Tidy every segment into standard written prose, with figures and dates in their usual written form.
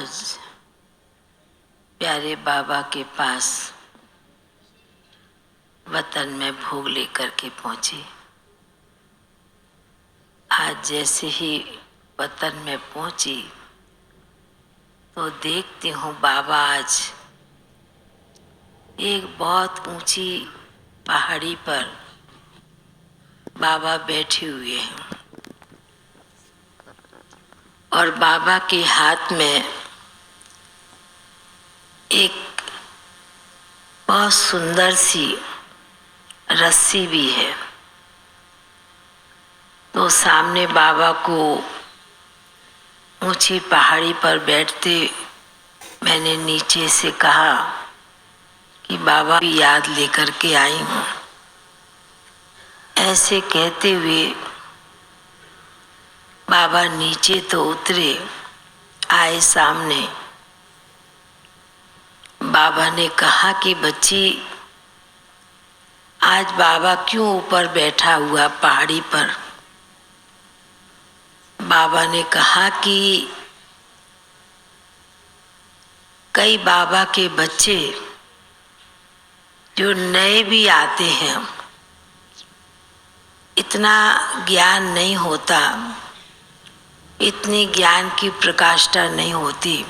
आज प्यारे बाबा के पास वतन में भोग लेकर के पहुंची। आज जैसे ही वतन में पहुंची तो देखती हूँ बाबा आज एक बहुत ऊंची पहाड़ी पर बाबा बैठे हुए हैं और बाबा के हाथ में एक बहुत सुंदर सी रस्सी भी है। तो सामने बाबा को ऊंची पहाड़ी पर बैठते मैंने नीचे से कहा कि बाबा की याद लेकर के आई हूँ। ऐसे कहते हुए बाबा नीचे तो उतरे, आए सामने। बाबा ने कहा कि बच्ची, आज बाबा क्यों ऊपर बैठा हुआ पहाड़ी पर? बाबा ने कहा कि कई बाबा के बच्चे जो नए भी आते हैं, इतना ज्ञान नहीं होता, इतनी ज्ञान की प्रकाष्ठा नहीं होती,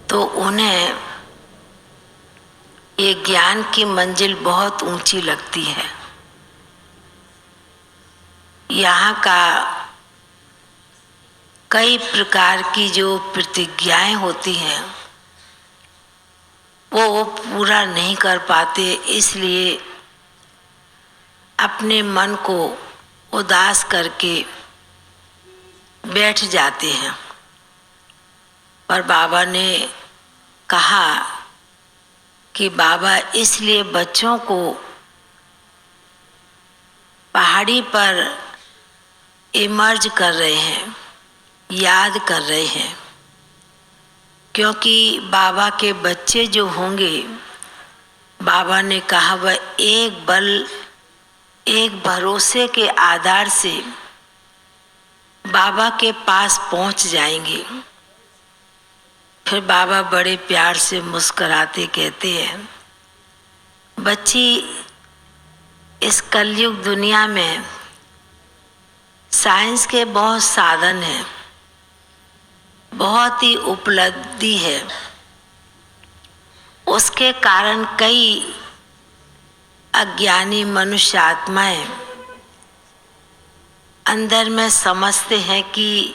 तो उन्हें ये ज्ञान की मंजिल बहुत ऊंची लगती है। यहाँ का कई प्रकार की जो प्रतिज्ञाएं होती हैं वो पूरा नहीं कर पाते, इसलिए अपने मन को उदास करके बैठ जाते हैं। पर बाबा ने कहा कि बाबा इसलिए बच्चों को पहाड़ी पर इमर्ज कर रहे हैं, याद कर रहे हैं, क्योंकि बाबा के बच्चे जो होंगे, बाबा ने कहा वह एक बल, एक भरोसे के आधार से बाबा के पास पहुंच जाएंगे। फिर बाबा बड़े प्यार से मुस्कुराते कहते हैं, बच्ची, इस कलयुग दुनिया में साइंस के बहुत साधन हैं, बहुत ही उपलब्धि है। उसके कारण कई अज्ञानी मनुष्य आत्माएं अंदर में समझते हैं कि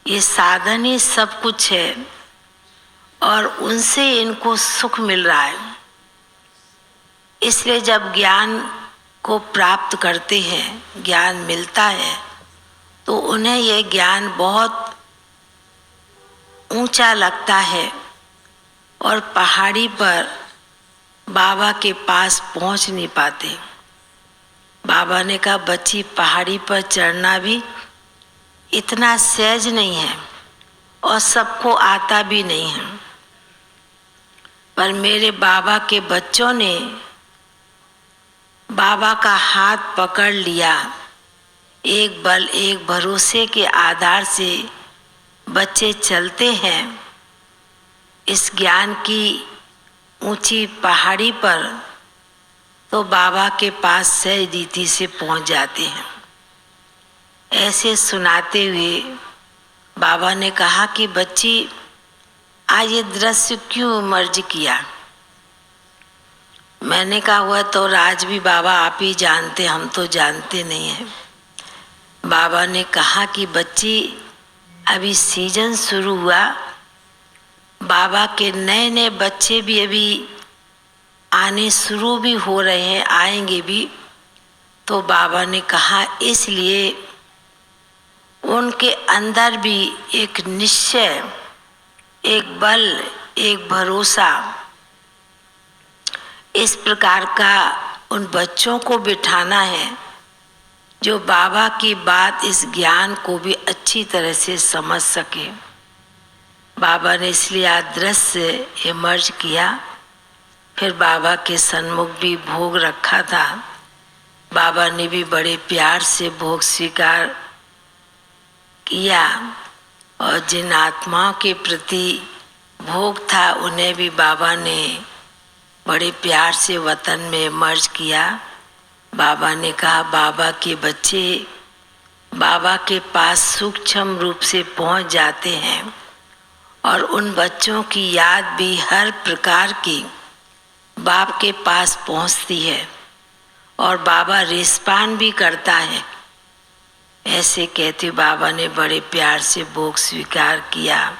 ये साधन ही सब कुछ है और उनसे इनको सुख मिल रहा है। इसलिए जब ज्ञान को प्राप्त करते हैं, ज्ञान मिलता है, तो उन्हें यह ज्ञान बहुत ऊंचा लगता है और पहाड़ी पर बाबा के पास पहुंच नहीं पाते। बाबा ने कहा, बच्ची, पहाड़ी पर चढ़ना भी इतना सहज नहीं है और सबको आता भी नहीं है। पर मेरे बाबा के बच्चों ने बाबा का हाथ पकड़ लिया, एक बल, एक भरोसे के आधार से बच्चे चलते हैं इस ज्ञान की ऊंची पहाड़ी पर, तो बाबा के पास सहज रीति से पहुंच जाते हैं। ऐसे सुनाते हुए बाबा ने कहा कि बच्ची, आज ये दृश्य क्यों मर्ज किया? मैंने कहा, हुआ तो राज भी बाबा आप ही जानते, हम तो जानते नहीं हैं। बाबा ने कहा कि बच्ची, अभी सीजन शुरू हुआ, बाबा के नए नए बच्चे भी अभी आने शुरू भी हो रहे हैं, आएंगे भी। तो बाबा ने कहा इसलिए उनके अंदर भी एक निश्चय, एक बल, एक भरोसा, इस प्रकार का उन बच्चों को बिठाना है जो बाबा की बात, इस ज्ञान को भी अच्छी तरह से समझ सके। बाबा ने इसलिए दृश्य इमर्ज किया। फिर बाबा के सन्मुख भी भोग रखा था, बाबा ने भी बड़े प्यार से भोग स्वीकार किया और जिन आत्माओं के प्रति भोग था उन्हें भी बाबा ने बड़े प्यार से वतन में मर्ज किया। बाबा ने कहा बाबा के बच्चे बाबा के पास सूक्ष्म रूप से पहुंच जाते हैं और उन बच्चों की याद भी हर प्रकार की बाप के पास पहुंचती है और बाबा रिस्पॉन्ड भी करता है। ऐसे कहते बाबा ने बड़े प्यार से भोग स्वीकार किया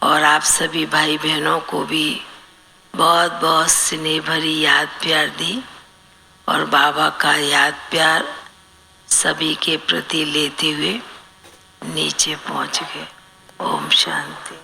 और आप सभी भाई बहनों को भी बहुत बहुत स्नेह भरी याद प्यार दी और बाबा का याद प्यार सभी के प्रति लेते हुए नीचे पहुंच गए। ओम शांति।